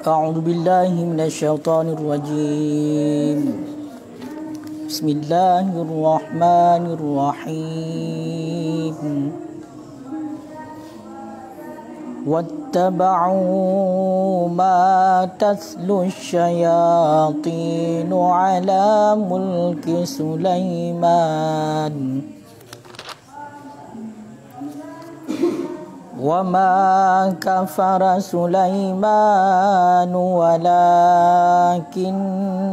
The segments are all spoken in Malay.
A'udzu billahi minasyaitonir rajim. Bismillahirrahmanirrahim. Wattaba'u ma tatlu syayatinu ala mulki Sulaiman. وَمَا كَفَرَ سُلَيْمَانُ وَلَكِنَّ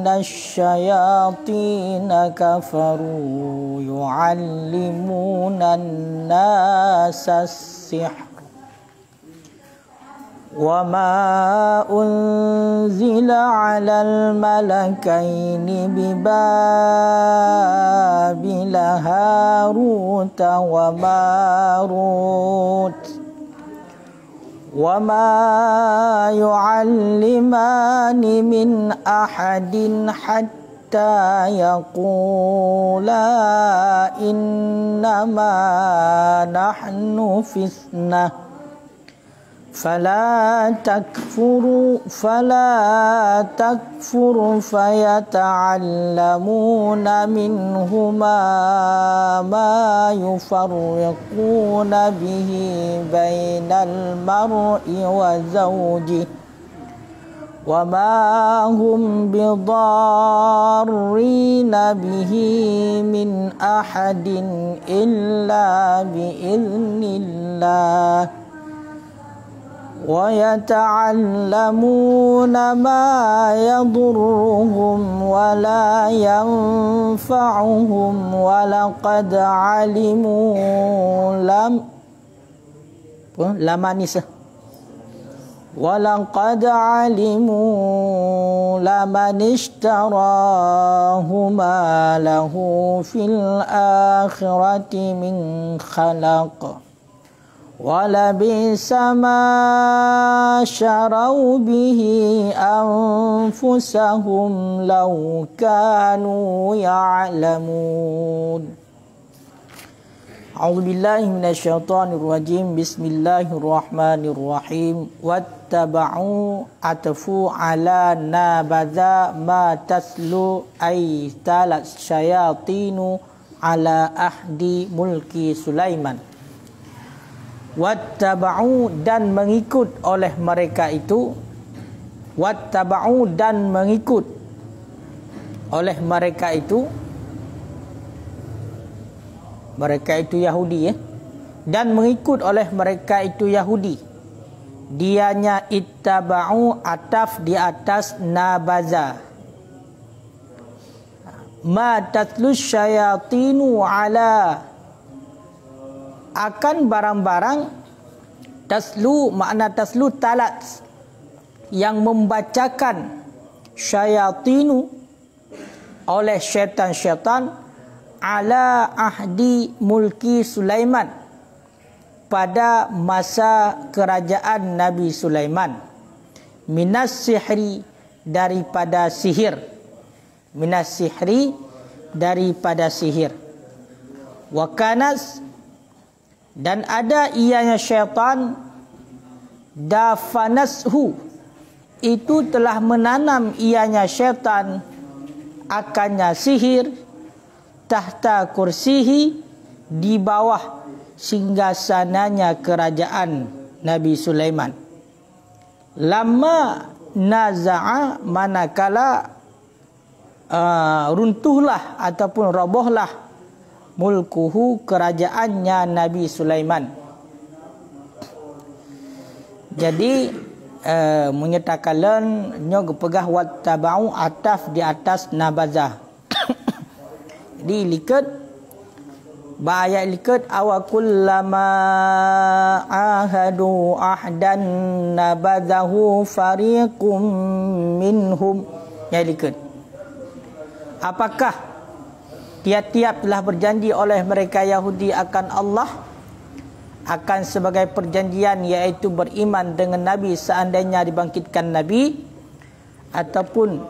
الشَّيَاطِينَ كَفَرُوا يُعَلِّمُونَ النَّاسَ السِّحْرَ وَمَا أُنزِلَ عَلَى الْمَلَكَيْنِ بِبَابِلَ هَارُوتَ وَمَارُوتَ وَمَا يُعَلِّمَانِ مِنْ أَحَدٍ حَتَّى يَقُولَا إِنَّمَا نَحْنُ فِتْنَةٌ فلا تكفر فيتعلمون منهما ما يفرقون به بين المرء وزوجه وما هم بضارين به من أحد إلا بإذن الله ويتعلمون ما يضرهم ولا ينفعهم ولقد علموا لمن اشتراه ما له في الآخرة من خلاق ولبئس ما شروا به أنفسهم لو كانوا يعلمون. أعوذ بالله من الشيطان الرجيم. بسم الله الرحمن الرحيم. واتبعوا أتفوا على نبذا ما تتلو أي تلت الشياطين على أحد ملك سليمان. Wattaba'u dan mengikut oleh mereka itu, wattaba'u dan mengikut oleh mereka itu Yahudi, dan mengikut oleh mereka itu Yahudi. Dianya ittaba'u ataf di atas nabaza. Ma tatlus syayatinu ala, akan barang-barang, taslu makna taslu talat, yang membacakan syayatinu oleh syaitan-syaitan ala ahdi mulki Sulaiman, pada masa kerajaan Nabi Sulaiman, minas sihri daripada sihir, minas sihri daripada sihir, wakanas dan ada ianya syaitan, dafanashu itu telah menanam ianya syaitan akannya sihir, tahta kursihi di bawah singgasananya kerajaan Nabi Sulaiman. Lama naza'a manakala runtuhlah ataupun robohlah mulkuhu kerajaannya Nabi Sulaiman. Jadi menyatakan nyo pegah wattaba'u ataf di atas nabazah. Jadi likat ayat likat awakullama ahadu ahdan nabazahu fariqum minhum, ya likat. Apakah tiap-tiap telah berjanji oleh mereka Yahudi akan Allah, akan sebagai perjanjian, iaitu beriman dengan Nabi seandainya dibangkitkan Nabi, ataupun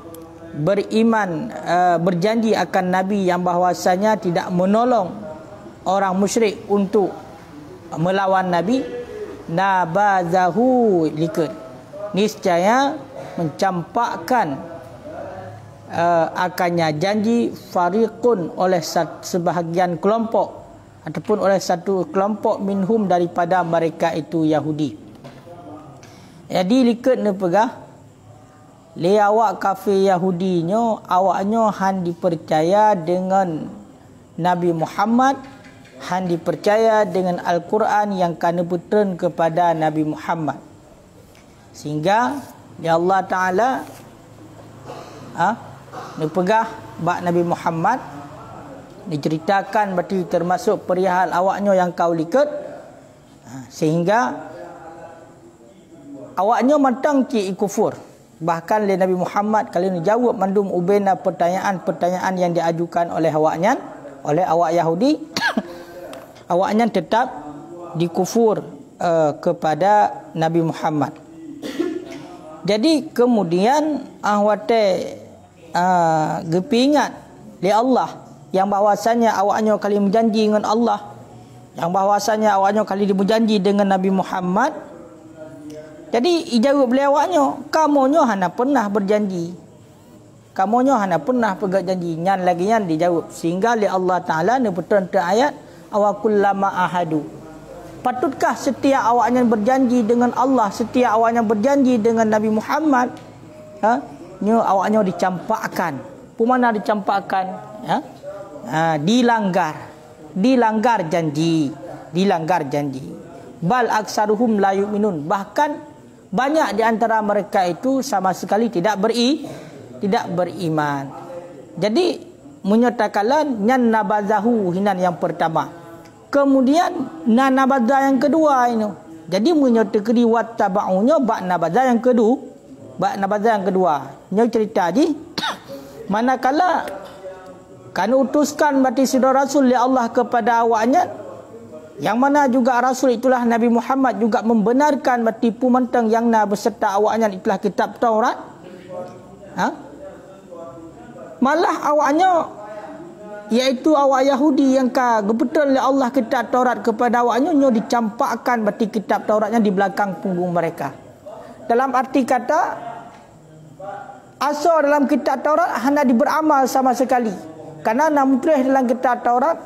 beriman berjanji akan Nabi yang bahwasanya tidak menolong orang musyrik untuk melawan Nabi. Nabazahu likat, niscaya mencampakkan akannya janji fariqun oleh sebahagian kelompok ataupun oleh satu kelompok minhum daripada mereka itu Yahudi. Jadi likat ne pegah le awak kafir Yahudinyo, awaknyo han dipercaya dengan Nabi Muhammad, han dipercaya dengan Al-Quran yang kana puteren kepada Nabi Muhammad, sehingga ya Allah Ta'ala ni pegah bak Nabi Muhammad diceritakan berarti termasuk perihal awaknya yang kau likat, sehingga awaknya matang ki kufur. Bahkan le Nabi Muhammad kalau jawab mandum ubena pertanyaan-pertanyaan yang diajukan oleh awaknya, oleh awak Yahudi, awaknya tetap dikufur kepada Nabi Muhammad. Jadi kemudian awate gepingat li Allah yang bahwasanya awaknya kali berjanji dengan Allah, yang bahwasanya awaknya kali berjanji dengan Nabi Muhammad. Jadi ijawab beliau awaknya, kamonyo hana pernah berjanji, kamonyo hana pernah pegang janji, nyan lagi nyan dijawab, sehingga li Allah Taala ni betul ayat awakullama ahadu, patutkah setiap awaknya berjanji dengan Allah, setiap awaknya berjanji dengan Nabi Muhammad, nyo awaknya dicampakkan. Pemana dicampakkan? Dilanggar janji, dilanggar janji. Bal aksaruhum la yu'minun, bahkan banyak di antara mereka itu sama sekali tidak beriman. Jadi menyatakanlah nyan nabazahu hinan yang pertama. Kemudian nabazah yang kedua ini. Jadi menyatakan wattaba'unya bak nabazah yang kedua. Bak nabazah yang kedua. Nyo cerita je. Manakala kan utuskan berarti saudara Rasul ya Allah kepada awaknya, Yang mana juga Rasul itulah Nabi Muhammad juga membenarkan berarti pumantang yang na beserta awaknya itulah kitab Taurat. Malah awaknya iaitu awak Yahudi yang kebetulan oleh Allah kitab Taurat kepada awaknya nyo dicampakkan berarti kitab Tauratnya di belakang punggung mereka. Dalam arti kata asal dalam kitab Taurat hendak beramal sama sekali. Karena namun tulis dalam kitab Taurat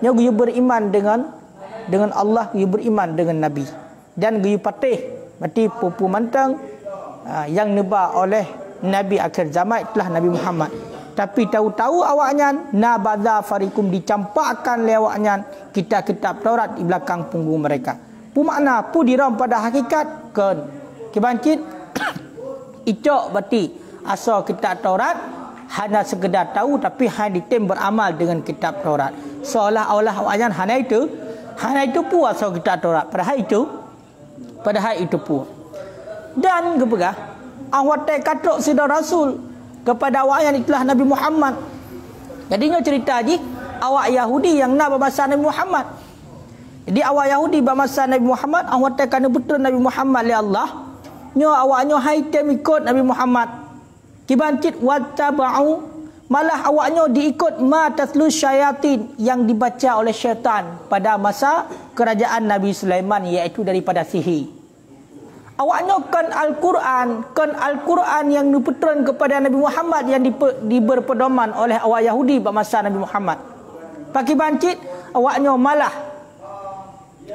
nyo you beriman dengan Allah, you beriman dengan Nabi dan you patih berarti pupu mantang yang neba oleh Nabi akhir zaman itulah Nabi Muhammad. Tapi tahu-tahu awaknya nabadha farikum dicampakkan lewaknya kitab-kitab Taurat di belakang punggung mereka. Pu makna pu diram pada hakikat kan kebangkit icok berarti asal kitab Taurat hanya sekedar tahu tapi hanya ditem beramal dengan kitab Taurat. Seolah-olah awaknya hanya itu pu asal kitab Taurat. Padahal itu pu. Dan kepegah awak katrok sida Rasul kepada awak yang itulah Nabi Muhammad. Jadinya cerita je awak Yahudi yang nak berbahasa Nabi Muhammad. Jadi awak Yahudi berbahasa Nabi Muhammad, awak kena betul Nabi Muhammad oleh Allah. Nyo awaknya haitem ikut Nabi Muhammad. Kibancit wattaba'u malah awaknya diikut ma tatlu syayatin yang dibaca oleh syaitan pada masa kerajaan Nabi Sulaiman iaitu daripada sihir. Awaknya kan Al-Quran yang diputeran kepada Nabi Muhammad yang diberpedoman oleh awak Yahudi pada masa Nabi Muhammad. Pakai bancit awaknya malah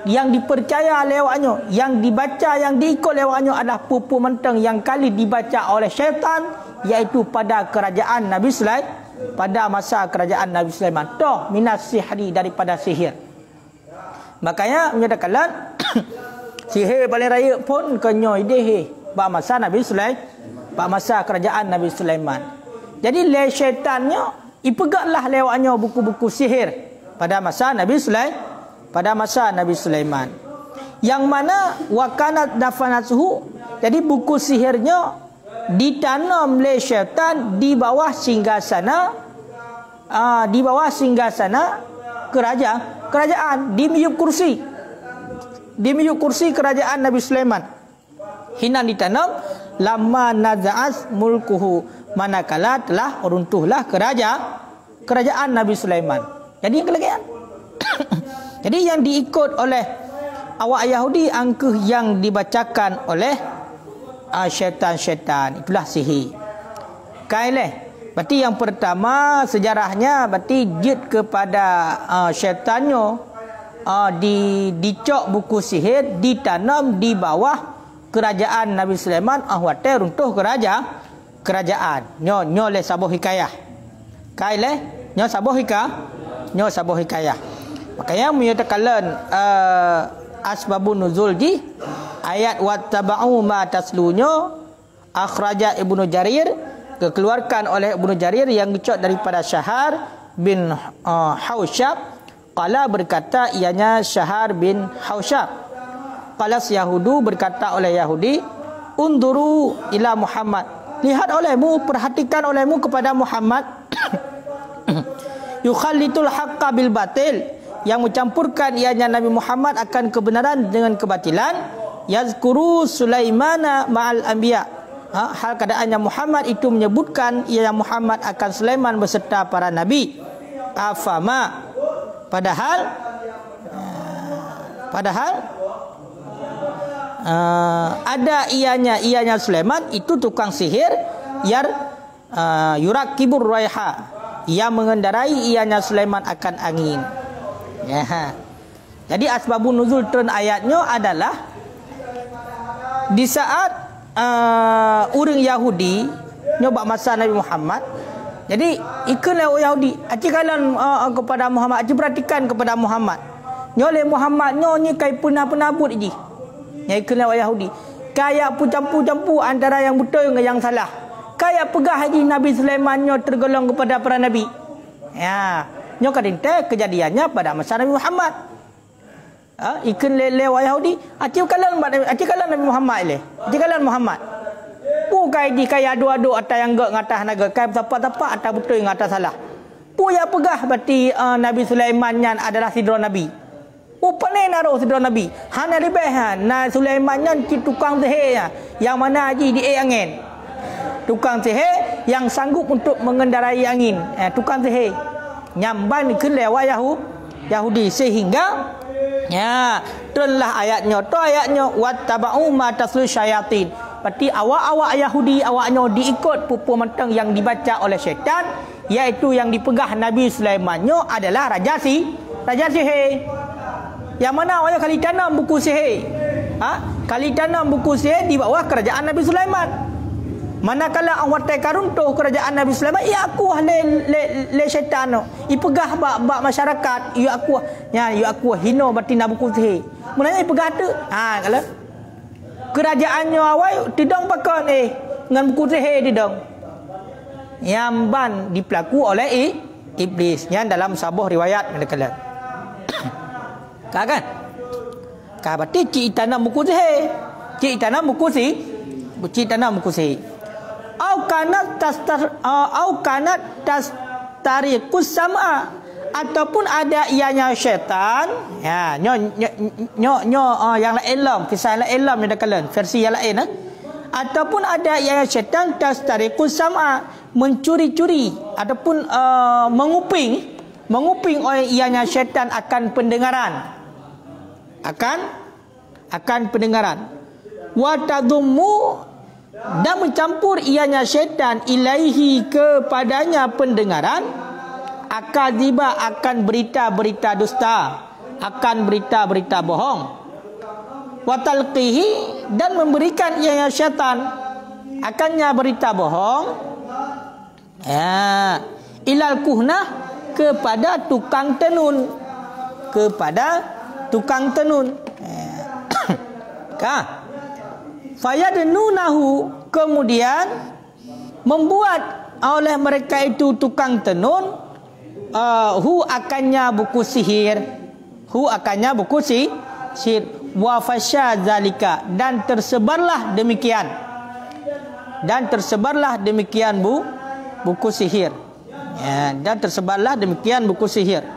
yang dipercaya oleh awaknya, yang dibaca, yang diikut oleh awaknya adalah pupu menteng yang kali dibaca oleh syaitan iaitu pada kerajaan Nabi Sulaiman, pada masa kerajaan Nabi Sulaiman. Toh minas sihri daripada sihir. Makanya menyatakan sihir paling raya pun kenyo ideh pada masa Nabi Sulaiman, pada masa kerajaan Nabi Sulaiman. Jadi le syaitannya ipegaklah lewatnya buku-buku sihir pada masa Nabi Sulaiman. Yang mana wakanat dafanatuhu, jadi buku sihirnya ditanam oleh syaitan di bawah singgasana kerajaan di miyuk kursi kerajaan Nabi Sulaiman. Hina ditanam lama naza'as mulkuhu, manakala telah runtuhlah kerajaan Nabi Sulaiman. Jadi yang kelegian. Jadi yang diikut oleh awak Yahudi angkuh yang dibacakan oleh syaitan-syaitan itulah sihir. Kaileh. Berarti yang pertama sejarahnya berarti jid kepada syaitannya dicok buku sihir ditanam di bawah kerajaan Nabi Sulaiman ahwate runtuh kerajaan. Nyo le sabuh hikayah. Kaileh nyo sabuh hikayah. Makanya menyatakan asbabun nuzul di ayat wattaba'u ma taslunya akhraja Ibnu Jarir, dikeluarkan oleh Ibnu Jarir yang dicot daripada Syahar bin Hausyab. Qala berkata ianya Syahar bin Hausyab. Qala Yahudu berkata oleh Yahudi, unduru ila Muhammad, lihat olehmu, perhatikan olehmu kepada Muhammad. Yukhallitul haqqa bil batil, yang mencampurkan ianya Nabi Muhammad akan kebenaran dengan kebatilan. Yazkuru Sulaimana ma'al anbiya, hal keadaannya Muhammad itu menyebutkan ianya Muhammad akan Sulaiman beserta para nabi. Afama, padahal ada ianya Sulaiman itu tukang sihir yurakibur raiha, yang mengendarai ianya Sulaiman akan angin. Ya. Jadi asbabun nuzul turun ayatnya adalah di saat orang Yahudi nyoba masa Nabi Muhammad. Jadi ikanlah orang Yahudi acikalan kepada Muhammad, perhatikan kepada Muhammad. Nyole Muhammad nyonya kai penabut ji. Nya ikanlah orang Yahudi. Kayak campur-campur antara yang betul dengan yang salah. Kayak pegah haji Nabi Sulaiman nyo tergolong kepada para nabi. Ya. Nyo kadinte kejadiannya pada masa Nabi Muhammad. Ikan lele Yahudi acikalan Nabi Muhammad le. Acikalan Muhammad. Pukai di kaya adu-adu atas yang gak ngatah naga, kai tepat-tepat atas betul ngatah salah. Pu ya pegah berarti Nabi Sulaiman yang adalah sidra Nabi. Upane naruh sedar Nabi. Hana lebih na Sulaiman nyan ki tukang sihir yang mana haji di angin. Tukang sihir yang sanggup untuk mengendarai angin. Tukang sihir. Nyamban ke lewat Yahudi sehingga terlah ayatnya. Tu ayatnya wattaba'u ma taslu syayatin. Berarti awak-awak Yahudi awaknya diikut pupu mentang yang dibaca oleh syaitan, iaitu yang dipegah Nabi Sulaiman adalah raja sihir. Yang mana awaknya kali tanam buku sihir. Kali tanam buku sihir di bawah kerajaan Nabi Sulaiman. Manakala awak karuntuh kerajaan Nabi Sulaiman, ia aku le syaitan ipegah bak masyarakat, ia aku hino batina buku sihir. Mulanya ipegah tu. Kalau kerajaannya awal tidak pakai dengan buku sihir tidak. Yang ban dipelaku oleh iblis. Yang dalam sebuah riwayat katakan. Kan? Berarti cik tanam buku sihir. Cik tanam buku sihir. Au kanat tastariqus sam'a, ataupun ada ianya syaitan yang lain kisah lain ni dakalan versi yang lain ataupun ada ianya syaitan tastariqus sam'a, mencuri-curi ataupun menguping oleh ianya syaitan akan pendengaran wa tadummu, dan mencampur ianya syaitan ilaihi kepadanya pendengaran akadziba, akan berita-berita dusta, akan berita-berita bohong, wa talqihi, dan memberikan ianya syaitan akannya berita bohong ilal kuhnah, kepada tukang tenun fayadnunahu, kemudian membuat oleh mereka itu tukang tenun akannya buku sihir wa fasya zalika, dan tersebarlah demikian buku sihir. Dan tersebarlah demikian buku sihir.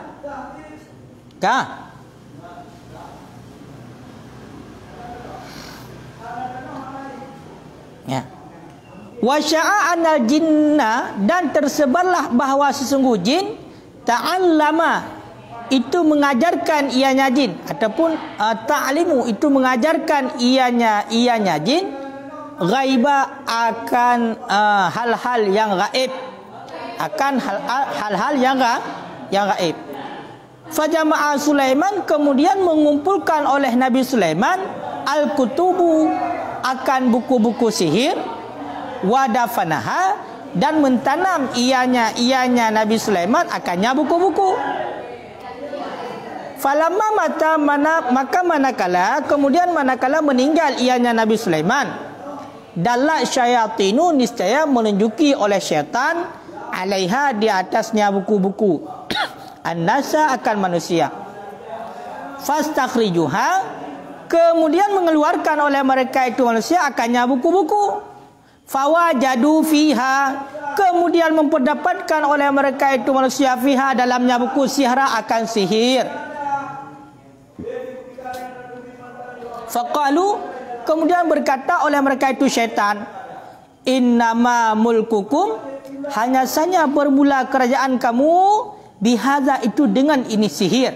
Wa sya'a'anal jinna, dan tersebarlah bahawa sesungguh jin ta'allama, itu mengajarkan ianya jin, ataupun ta'limu, itu mengajarkan ianya jin ghaiba, akan hal-hal yang gaib, yang gaib. Fajama'a Sulaiman, kemudian mengumpulkan oleh Nabi Sulaiman al-kutubu, akan buku-buku sihir, wadafanaha, dan mentanam ianya Nabi Sulaiman akannya buku-buku. Falamma maka manakala meninggal ianya Nabi Sulaiman, dalla syayatinu, niscaya menunjuki oleh syaitan, alaiha, di atasnya buku-buku, an-nasa, akan manusia. Fastakhrijuha, kemudian mengeluarkan oleh mereka itu manusia akannya buku-buku. Fawajadu fiha, kemudian memperdapatkan oleh mereka itu manusia fiha, dalamnya buku sihra, akan sihir. Faqalu, kemudian berkata oleh mereka itu syaitan, innama mulkukum, hanya saja bermula kerajaan kamu, bihaza, itu dengan ini sihir.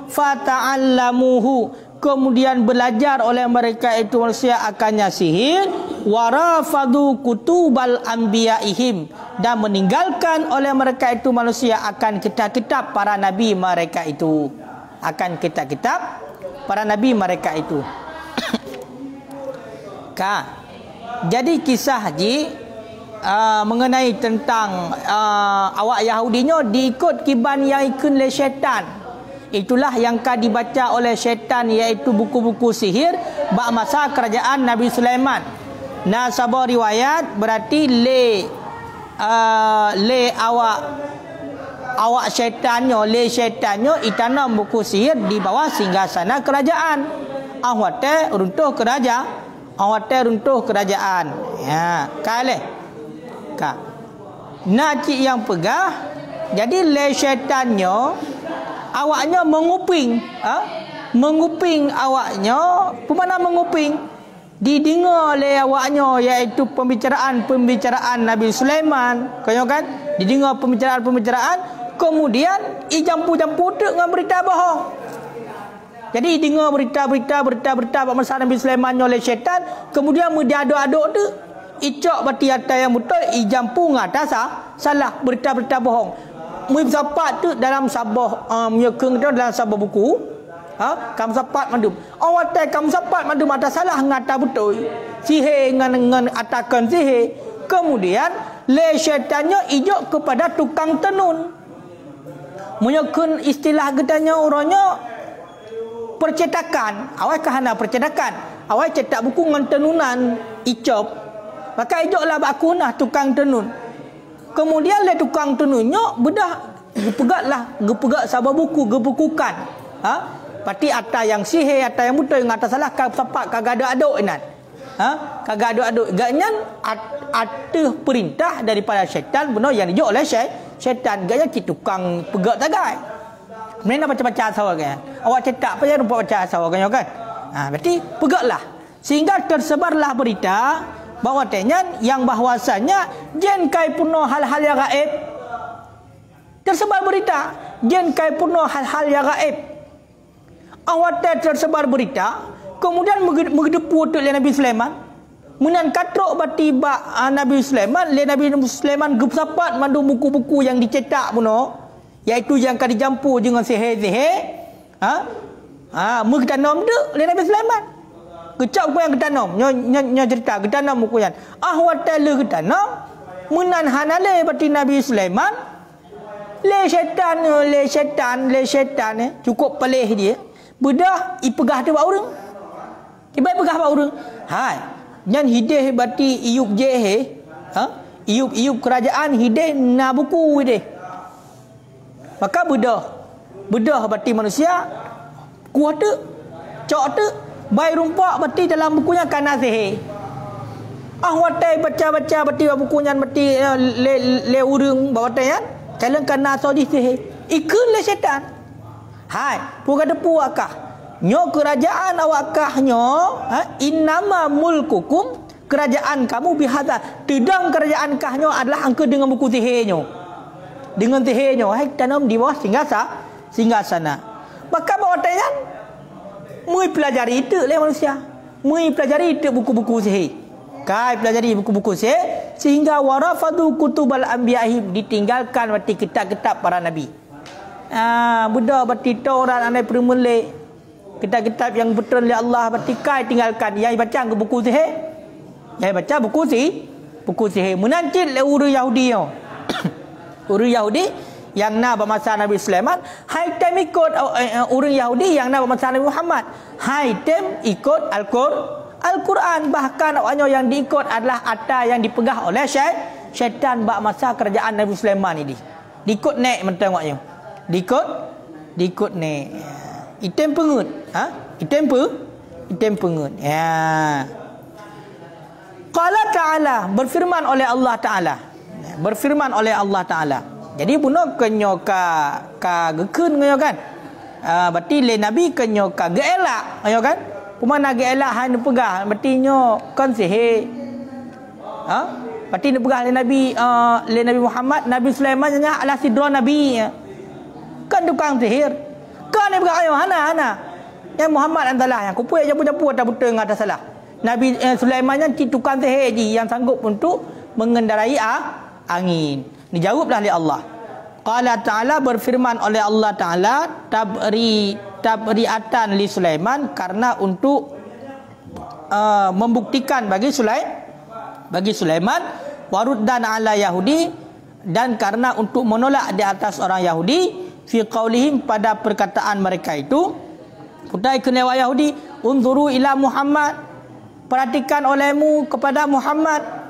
Fata'allamuhu, kemudian belajar oleh mereka itu manusia akannya sihir. Warafadu kutubal anbiya'ihim, dan meninggalkan oleh mereka itu manusia akan kitab-kitab para nabi mereka itu, Jadi kisah haji mengenai tentang awak Yahudinya diikut kiban yang ikut oleh syaitan. Itulah yang dibaca oleh syaitan, iaitu buku-buku sihir bak masa kerajaan Nabi Sulaiman. Nah, sabar riwayat berarti awak syaitannya itanam buku sihir di bawah singgasana kerajaan. Awate runtuh kerajaan. Ya, kaleh. Nak cik yang pegah, jadi le syaitannya awaknya menguping, menguping awaknya, pemana menguping, didengar oleh awaknya, iaitu pembicaraan Nabi Sulaiman, kan? Didengar pembicaraan, kemudian jampu-jampu tu dengan berita bohong. Jadi dengar berita masa Nabi Sulaiman oleh syaitan, kemudian diaduk-aduk tu, icok bati atas yang betul, jampu ngata salah, berita-berita bohong. Mui sapat tu dalam sabah menyekeng tu dalam sabah buku. Kam sapat mandum. Awak tak kam sapat mandum atas salah ngata betul. Sihir dengan atakan sihir. Kemudian le syaitannya ijok kepada tukang tenun. Menyekeng istilah gedanya orangnya percetakan. Awak kahana percetakan. Awak cetak buku dengan tenunan icop. Maka ijoklah bakunah tukang tenun. Kemudian le tukang tenunnya bedah gepegak sabah buku gebukukan. Pati atas yang sihir, atas yang betul, yang atas salah sapak kagak ada aduk inat. Kagak ada aduk. Gaknya ada perintah daripada syaitan benar yang dijok oleh syaitan. Gaknya si tukang pegak tagai. Mana baca-baca asal kan? Awak cetak apa yang rupa baca asal kan? Berarti pegaklah. Sehingga tersebarlah berita bahawa yang bahwasanya jen kai puno hal-hal yang gaib. Tersebar berita jen kai puno hal-hal yang gaib. Awak tersebar berita, kemudian menggedepu untuk Nabi Sulaiman. Menan katrok batiba Nabi Sulaiman, Nabi Sulaiman gepsapat mandu buku-buku yang dicetak puno, iaitu yang akan dijampu dengan sihir-sihir. Mengtanam tu Nabi Sulaiman. Kecap ku yang ketanam, nya cerita ketanam buku yang ahwatala ketanam menan hanale bati Nabi Sulaiman le syaitan cukup pelih dia bedah ipegah tu bak urang ibai pegah bak urang hai nyan hideh bati iup jehe iup kerajaan hideh na buku hideh maka bedah bati manusia kuat tu cok tu bayi rumpak beti dalam bukunya kana sihir. Watai baca-baca beti bukunya beti le urung bawatai kan. Calon kana sodi sihir. Ikun le syaitan. Hai, puga depu akah. Nyo kerajaan awakah nyo, innama mulkukum, kerajaan kamu bihadza. Tedang kerajaan kahnyo adalah angka dengan buku sihirnyo. Dengan sihirnyo, hai tanam di bawah singgasana. Maka bawatai kan mui pelajari itu oleh manusia. Mui pelajari itu buku-buku sihir. Kai pelajari buku-buku sihir sehingga warafadu kutubal anbiya'ihim, ditinggalkan berarti kitab-kitab para nabi. Budak berarti Taurat anai permulai kitab-kitab yang betul oleh Allah berarti kai tinggalkan. Yang baca ke buku sihir. Yang baca buku sihir. Menancit le uru Yahudi yo. Uru Yahudi yang na bermasa Nabi Sulaiman, haitem ikut orang Yahudi yang na bermasa Nabi Muhammad. Haitem ikut Al-Quran, bahkan awaknya yang diikut adalah atas yang dipegah oleh syaitan bak masa kerajaan Nabi Sulaiman ini. Diikut nek mentang awaknya. Diikut nek. Item pengut, item pengut. Ya. Qala ta'ala, berfirman oleh Allah Ta'ala. Jadi puno kenyo ka gekun ngayo kan. Berarti le nabi kenyo ka geelak ngayo kan. Pemana geelak han pegah berarti nyo kan sihir. Berarti pegah le Nabi Muhammad, Nabi Sulaiman nya ala sidra nabi. Kan tukang sihir. Kan ni pegah ayo hana. Yang Muhammad antalah yang kupu jampu-jampu atas betul ngata salah. Nabi Sulaiman nya tukang sihir je yang sanggup untuk mengendarai angin. Dijawablah oleh Allah. Qala ta'ala, berfirman oleh Allah Ta'ala, tabriatan li Sulaiman, karena untuk membuktikan bagi Sulaiman, waruddan ala Yahudi, dan karena untuk menolak di atas orang Yahudi, fi qaulihim, pada perkataan mereka itu, putai kenewa Yahudi, unzuru ila Muhammad, perhatikan olehmu kepada Muhammad.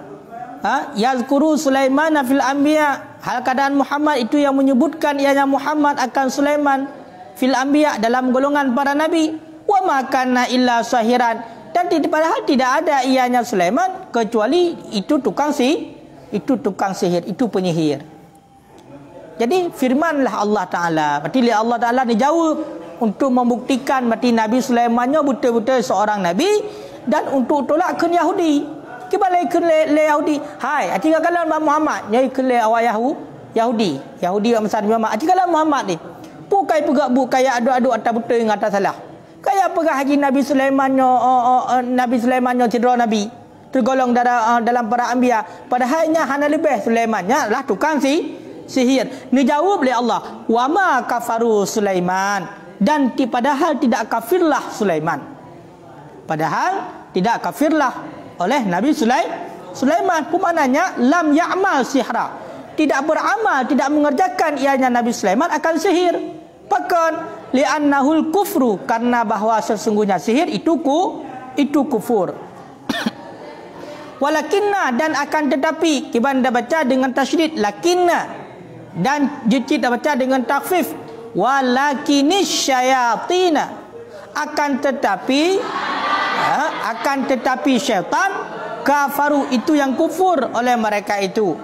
Yazkuru Sulaiman fil anbiya, hal keadaan Muhammad itu yang menyebutkan ianya Muhammad akan Sulaiman fil anbiya, dalam golongan para nabi. Wa ma kana illa sahiran, dan padahal tidak ada ianya Sulaiman kecuali itu tukang sihir, itu penyihir. Jadi firmanlah Allah Ta'ala. Berarti Allah Ta'ala ni jawab untuk membuktikan berarti Nabi Sulaiman betul-betul seorang Nabi, dan untuk tolak ke Yahudi. Kembali ke Yahudi. Hai, tinggal kalan Muhammad. Nyai ke awak Yahudi. Yahudi kat masa Nabi Muhammad. Tinggal Muhammad ni. Bukai pegak kaya aduk-aduk atas betul dengan atas salah. Kaya pegak haji Nabi Sulaiman cedera Nabi. Tergolong dalam para anbiya. Padahalnya hana lebih Sulaiman lah tukang sihir. Dijawab oleh Allah, wa ma kafaru Sulaiman, dan padahal tidak kafirlah Sulaiman. Padahal tidak kafirlah oleh Nabi Sulaiman. Pemaknanya lam ya'mal sihra, tidak beramal, tidak mengerjakan ianya Nabi Sulaiman akan sihir. Bahkan li'annahul kufru, karena bahwa sesungguhnya sihir itu kufur. Walakinna, dan akan tetapi, kita dah baca dengan tasydid lakinna, dan kita baca dengan takhfif walakinis syayatina, akan tetapi syaitan kafaru, itu yang kufur oleh mereka itu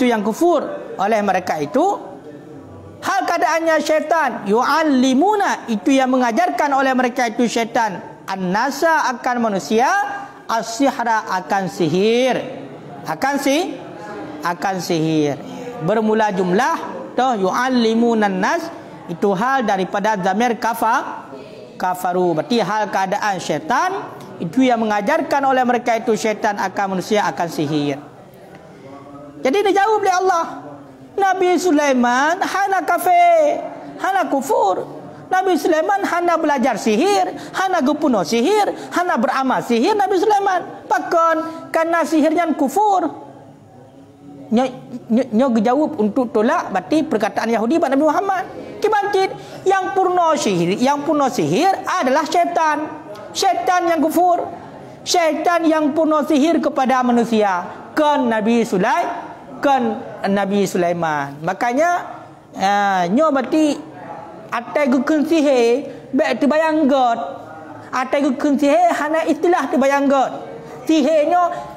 yang kufur oleh mereka itu. Hal keadaannya syaitan yu'allimuna, itu yang mengajarkan oleh mereka itu syaitan, an-nasa, akan manusia, as-sihra, akan sihir, akan sihir. Bermula jumlah toh yu'allimuna nas, itu hal daripada zamir kafaru. Berarti hal keadaan syaitan itu yang mengajarkan oleh mereka itu syaitan akan manusia akan sihir. Jadi dijawab oleh Allah, Nabi Sulaiman hana kafir, hana kufur. Nabi Sulaiman hana belajar sihir, hana gupuno sihir, hana beramal sihir Nabi Sulaiman. Bahkan karena sihirnya kufur. Nyo jawab untuk tolak berarti perkataan Yahudi pada Nabi Muhammad. Kibancit yang purna sihir adalah syaitan. Syaitan yang kufur. Syaitan yang purna sihir kepada manusia. Kan Nabi Sulaiman. Makanya nyo berarti atai gukun sihir baik terbayang god. Atai gukun sihir hana istilah terbayang god. Sihirnya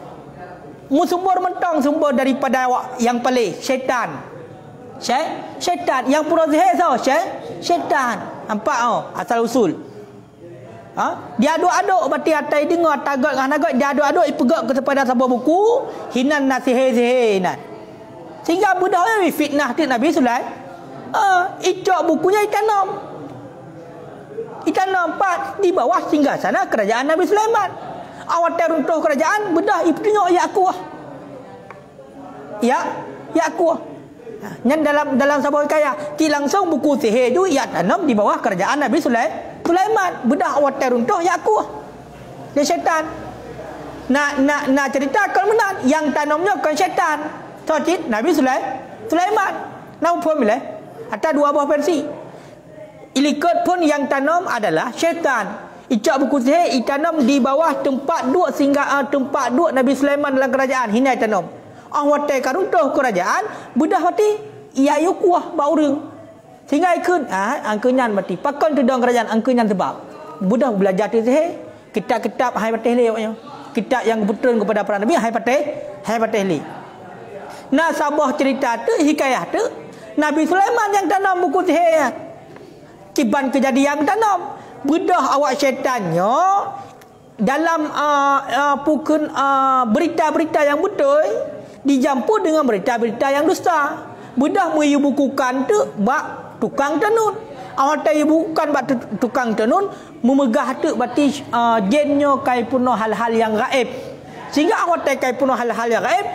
sumber mentang sumber daripada yang paling syaitan. Syaitan yang pura sihir tau, syaitan. Nampak asal usul. Dia aduk-aduk berarti atai dengar tagot dengan tagot, dia aduk-aduk ipegak kepada sebuah buku hinan nasihir nan. Sehingga budak ni fitnah ti Nabi Sulaiman. Icok bukunya itanam pak di bawah singgasana kerajaan Nabi Sulaiman. Awak teruntuh kerajaan, bedah ibu tengok ya aku. Ya aku. Yang dalam sebuah kaya, ki langsung buku sihir tu ia tanam di bawah kerajaan Nabi Sulaiman. Bedah awak teruntuh ya aku. Dia syaitan. Nak cerita kalau benar yang tanamnya kan syaitan. Tocit Nabi Sulaiman. Nama pun bila ada dua buah versi. Ilikut pun yang tanam adalah syaitan. Icak buku sihir itanam di bawah tempat duduk tempat duduk Nabi Sulaiman dalam kerajaan. Hina itanam. Watai karuntuh kerajaan, bedah mati ia kuah baurung. Sehingga ikut angkenyan mati. Pakan tudang kerajaan angkenyan sebab budak belajar sihir, kitab-kitab hai patih le maknanya. Kitab yang betul kepada para nabi hai patih le. Nah sabah cerita tu hikayah tu Nabi Sulaiman yang tanam buku sihir. Kiban kejadian tanam. Bedah awak syaitannya dalam berita-berita yang betul dicampur dengan berita-berita yang dusta. Bedah menyubukukan tu bak tukang tenun. Awak tahu bukan bak tukang tenun memegah tu berarti jennya kai puno hal-hal yang gaib. Sehingga awak tahu kai puno hal-hal yang gaib.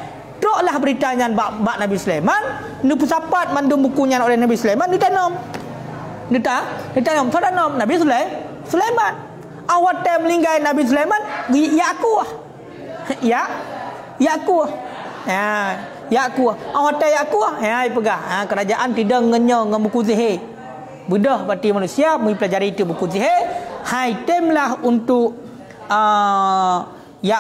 Troklah beritanya bak Nabi Sulaiman, nu pusapat mandum bukunya oleh Nabi Sulaiman ditanam. Ditanam tanam Nabi Sulaiman. Awak tem melinggai Nabi Sulaiman, ya aku. Ya aku. Awak tem ya aku. Pegah. Kerajaan tidak ngenyo dengan buku sihir. Bedah berarti manusia mempelajari itu buku sihir. Hai temlah untuk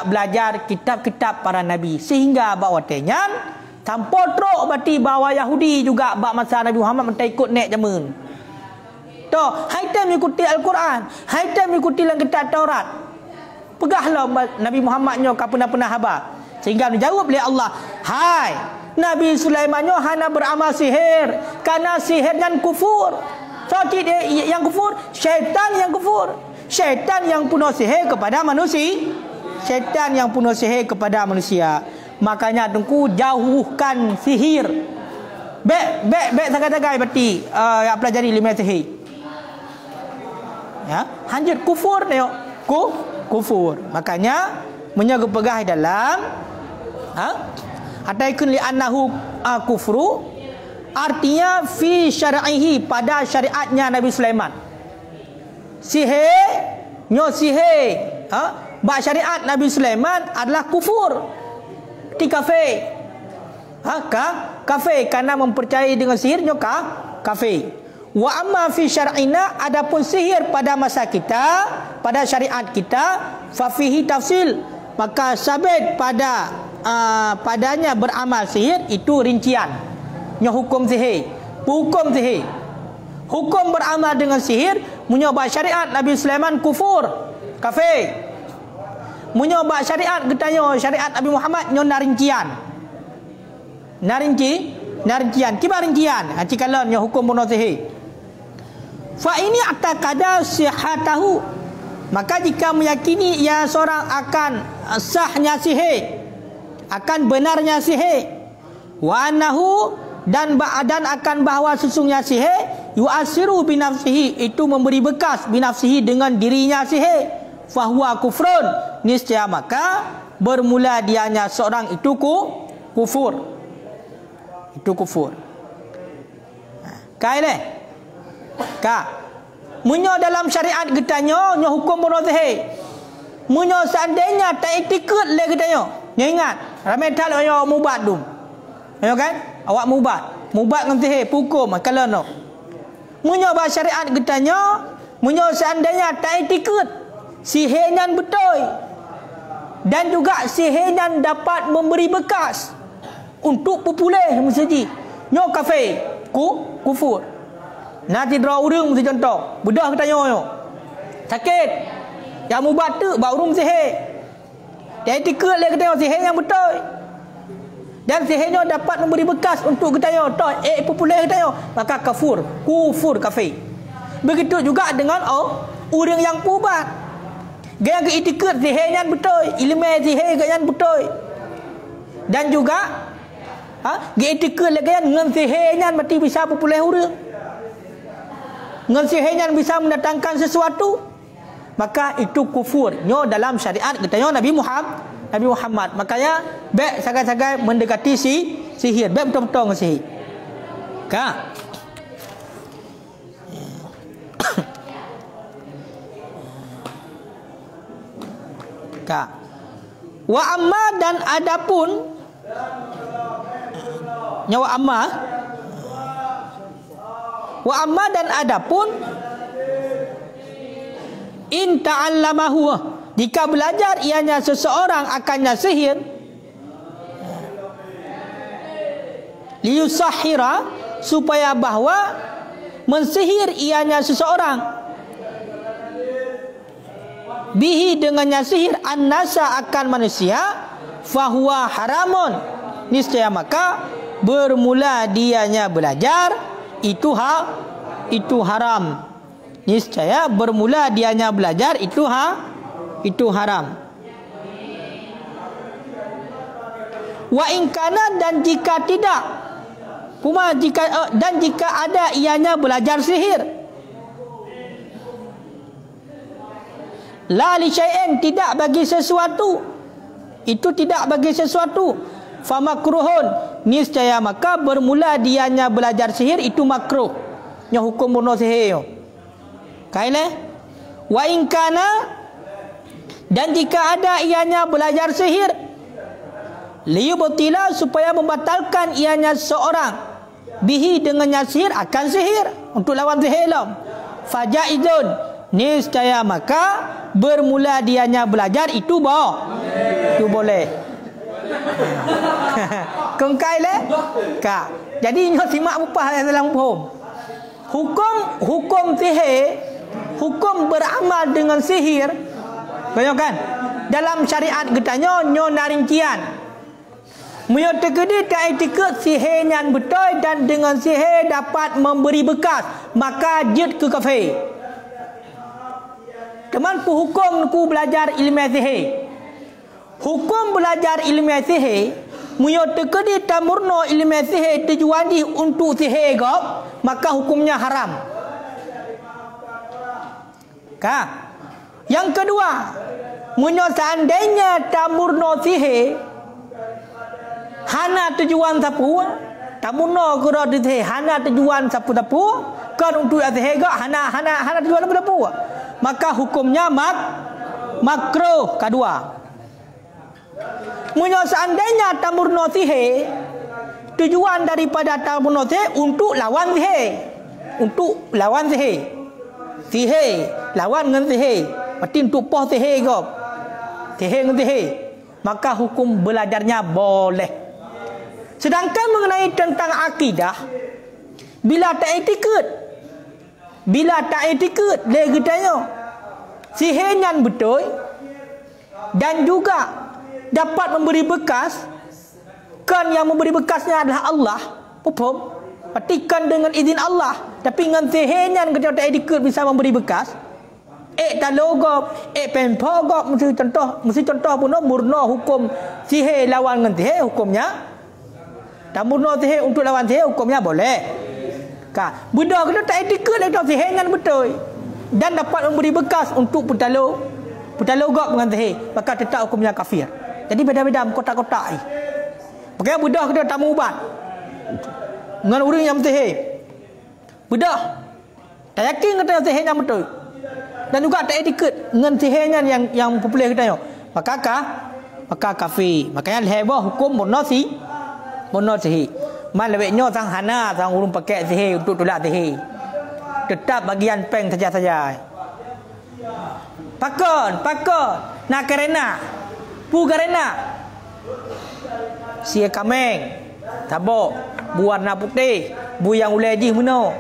belajar kitab-kitab para nabi. Sehingga bawa tenyan tanpa trok berarti bawa Yahudi juga bak masa Nabi Muhammad mentai ikut naik zaman. Toh, haitam mengikuti Al-Quran, haitam mengikuti dalam kitab Taurat. Pegahlah Nabi Muhammadnya kau pernah habar. Sehingga dijawab oleh Allah, hai Nabi Sulaimannya hana beramal sihir, Karena sihir dan kufur. So tidak yang kufur, syaitan yang kufur. Syaitan yang punya sihir kepada manusia. Syaitan yang punya sihir kepada manusia. Makanya tunggu jauhkan sihir. Baik sagai-sagai berarti yang pelajari ilmu sihir. Ya, hanjur kufur tengok. Kufur. Makanya menjaga pegah dalam ataikun li annahu kufru, artinya fi syar'ihi, pada syariatnya Nabi Sulaiman. Sihir bak syariat Nabi Sulaiman adalah kufur. Di kafir. Kafir karena mempercayai dengan sihir kafir. Wa amma fi syar'ina, adapun sihir pada masa kita, pada syariat kita, fa fihi tafsil, maka sabit padanya beramal sihir itu rincian. Nya hukum sihir. Hukum beramal dengan sihir menyobak syariat Nabi Sulaiman kufur, kafir. Menyobak syariat getanya syariat Nabi Muhammad nyo narincian. Kibar rincian. Kalau nya hukum bunuh sihir. Fa ini atakada sihatahu, maka jika meyakini ia seorang akan sahnya sihir, akan benarnya sihir, wa annahu, dan akan bahawa sesungguhnya sihir yu'asiru binafsihi, itu memberi bekas binafsihi dengan dirinya sihir, fahuwa kufrun, niscaya maka bermula dianya seorang itu kufur. Itu kufur. Kaile munyo dalam syariat getanyo nyo hukum bunuh sihir. Munyo seandainya tak etikut le getanyo. Nyo ingat, ramai tak yo mubat dum. Yo kan? Awak mubat dengan sihir hukum kalau no. Munyo ba syariat getanyo, munyo seandainya tak etikut, sihirnya betul. Dan juga sihirnya dapat memberi bekas untuk populer mesti. Nyo kafir, kufur. Nanti draw urung mesti contoh. Bedah kita tanya. Sakit. Yang mubat tu bau urung sihir. Dia etikut le kita sihir yang betul. Dan sihirnya dapat memberi bekas untuk kita tanya. Popular kita tanya. Maka kufur kafir. Begitu juga dengan orang yang pubat. Gaya ke etikut sihirnya betul. Ilmu sihir gaya betul. Dan juga gaya etikut le gaya dengan sihirnya mati bisa popular orang. Dengan sihirnya bisa mendatangkan sesuatu, maka itu kufur. Nyo dalam syariat katanya Nabi Muhammad. Makanya baik sagai-sagai mendekati sihir, baik betul-betul dengan sihir. Wa amma, dan adapun nyawa amma. Wa amma, dan adapun in ta'allamahu, jika belajar ianya seseorang akannya sihir, liyusahhira, supaya bahwa mensihir ianya seseorang, bihi, dengannya sihir, annasa, akan manusia, fahuwa haramun, niscaya maka bermula dianya belajar itu haram. Niscaya bermula dianya belajar itu haram. Wa in kana, dan jika tidak, dan jika ada ianya belajar sihir, la li syai'in, tidak bagi sesuatu, itu tidak bagi sesuatu, famakruhun, niscaya maka bermula dianya belajar sihir itu makruh. Nya hukum bunuh sihir yo. Kaile? Wa in kana, dan jika ada ianya belajar sihir, liyubtila, supaya membatalkan ianya seorang, bihi, dengannya sihir, akan sihir, untuk lawan sihir lah. Fajaizun, niscaya maka bermula dianya belajar itu itu boleh. Kengkai le? Jadi nyo simak upah dalam hukum sihir, hukum beramal dengan sihir. Bayangkan dalam syariat kita nyo narincian. Munya terkedi tak etikut sihir yang betul dan dengan sihir dapat memberi bekas, maka jid ke kafir. Teman pu hukum ku belajar ilmu sihir. Hukum belajar ilmu sihir, munya terkedi tak murno ilmu sihir tujuan di untuk sihir gop, maka hukumnya haram. Yang kedua, munya seandainya tak murno sihir hana tujuan sapu, tamuno kura dithe hana tujuan sapu kan untuk athe ga hana tujuan sapu, maka hukumnya makruh. Kedua, munyo seandainya tamurno sihir, tujuan daripada tamurno sihir untuk lawan sihir, lawan dengan sihir, berarti untuk poh sihir go, sihir dengan sihir, maka hukum belajarnya boleh. Sedangkan mengenai tentang akidah, bila tak etikut, dia katanya sihir yang betul dan juga dapat memberi bekas, kan yang memberi bekasnya adalah Allah, pupum, petikan dengan izin Allah, tapi dengan sihir yang katanya tak etikut bisa memberi bekas, tak logop, pempogop, mesti contoh pun murno hukum sihir lawan dengan sihir, hukumnya tak murno sihir untuk lawan sihir, hukumnya boleh. Budak kita tak etikut dengan sihir yang betul dan dapat memberi bekas untuk putalogop dengan sihir, maka tetap hukumnya kafir. Jadi beda-beda kotak-kotak ni. Pakai budak kita tak mau ubat dengan orang yang sihir. Budak tak yakin kata sihir yang betul dan juga tak etikut dengan sihirnya yang popular kita, maka kafir. Makanya lehebah hukum murno sihir. Man lebih nyo sang hana sang urung pakai sihir untuk tolak sihir. Tetap bagian peng saja. Pakon nak karena pu karena sia kameng tabok buarna putih bu yang ulai di mano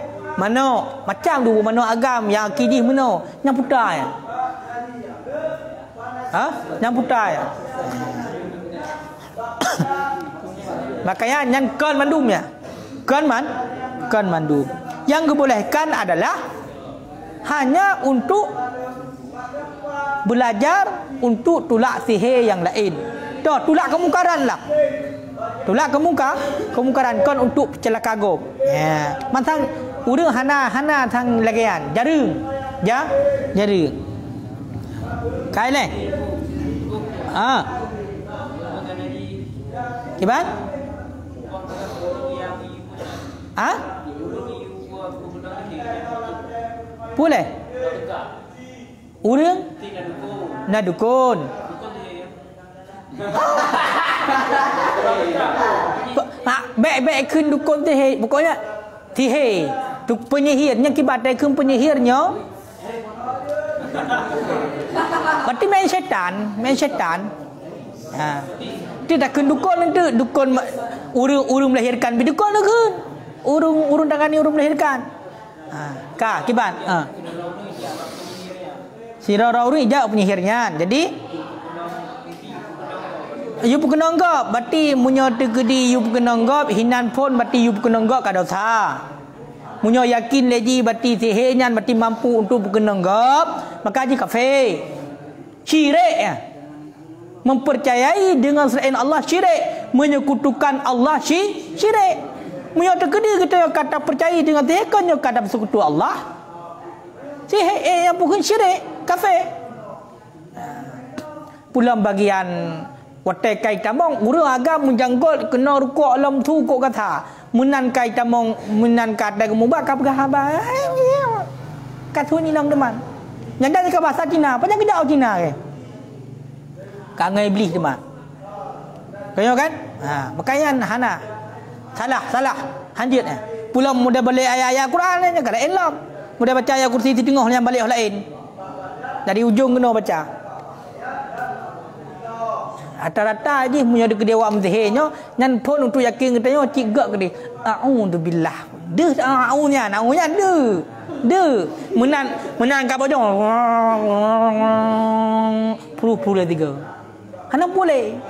macam dulu mano agam yang akidih mano yang putai yang putai. Makanya yang kan mandumnya kan mandum. Yang dibolehkan adalah hanya untuk belajar untuk tolak sihir yang lain. Tolak kemungkaran lah. Tolak kemungkaran kan untuk celaka gob. Mantang urang hana thang lagian jarung. Jarung. Kai le. Kiban? Boleh. Urang na dukun. Baik kun dukun sihir. Pokoknya sihir. Penyihir yang kibat dai kun penyihirnya. Berarti main syaitan. Dia dah kun dukun itu, dukun urung melahirkan bidukun kun. Urung tangani urung melahirkan. Kiban. Si rara urung ijak penyihirnya. Jadi you pengenonggop berarti munyo tegedi you pengenonggop hinan pun berarti you pengenonggop ka dosa. Munyo yakin leji berarti sihirnya berarti mampu untuk pengenonggop, maka ji kafir. Syirik ya. Mempercayai dengan selain Allah syirik, menyekutukan Allah syirik. Munyo tegedi kita kata percaya dengan sihir kan yo kata bersekutu Allah. Sihir yang bukan syirik, kafir. Pulang bagian watai kai tamong urang agam menjanggot kena rukuk alam tu kok kata munan kai tamong munan kata kemubak ka pegah kat ni nang deman nyanda ka bahasa Cina panjang kedau Cina ke ka ngai iblis deman kayo kan makanya hana salah hanjit pulang mudah balik ayat-ayat Quran nya kada elok mudah baca ayat kursi di tengah yang balik lain dari ujung kena baca. Rata-rata je punya ada kedai awak menzihirnya nyan pun untuk yakin katanya cik gak kedai a'udzubillah de a'unya de menan ka bojong puluh tiga hana boleh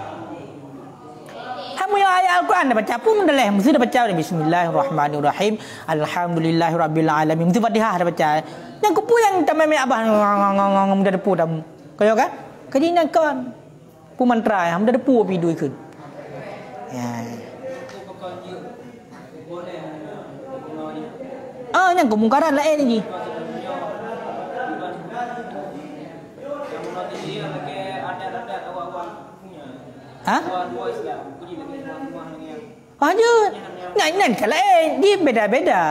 Kamu yang ayat Al-Quran dah baca pun dah leh. Mesti dah baca Bismillahirrahmanirrahim. Alhamdulillahirabbil alamin. Mesti Fatihah dah baca. Yang kupu yang tamai abah ngong dah depu dah. Kau kan? Kajian kan. Pu mantra yang dah depu api dui kun. Ya. Yang kemungkaran lain lagi. Hajud. Ngan kalau dia beda-beda.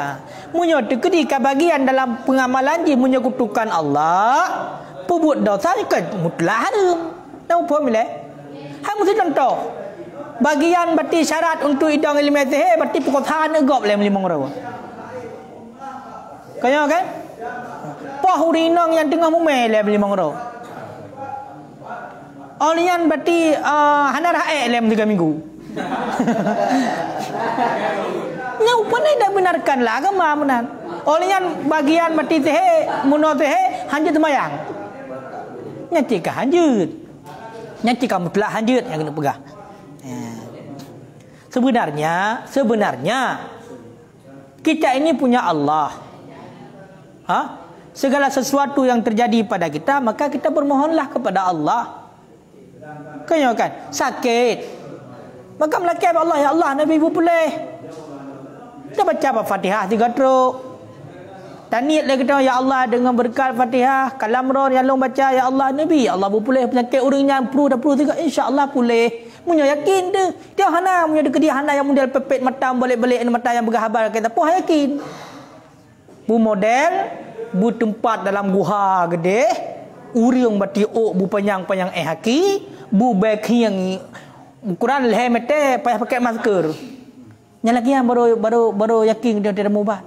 Munyo tekedi kebahagiaan dalam pengamalan dia munyo kutukan Allah, pebut dosa kan mutlak haram. Tahu apa mile? Hang mesti contoh. Bagian berarti syarat untuk idang ilmu sihir berarti pukul tahan egop le 5 orang. Kaya kan? Pahurinang yang tengah mumel le 5 orang. Olian berarti hana raek le 3 minggu. Nya upane dah benarkanlah agama benar. Olian bagian berarti sihir muno sihir hanjut semayang. Nya tika hanjut. Nya tika mutlak hanjut yang kena pegang. Sebenarnya kita ini punya Allah. Segala sesuatu yang terjadi pada kita maka kita bermohonlah kepada Allah. Kau kan sakit maka melakap Allah, ya Allah Nabi ibu pulih. Kita baca Fatihah 3 truk. Taniat lagi kita, ya Allah dengan berkat Fatihah kalam roh yang long baca, ya Allah Nabi, ya Allah pulih penyakit orangnya perlu juga insya-Allah pulih. Munyo yakin dia hana munyo dekat dia hana yang model pepet mata balik-balik mata yang bergahabar kita puh yakin. Bu model bu tempat dalam guha gede, urang bati ok bu panjang-panjang haki, bu beg yang ukuran leh mete payah pakai masker. Yang lagi yang baru yakin dia tidak mubat.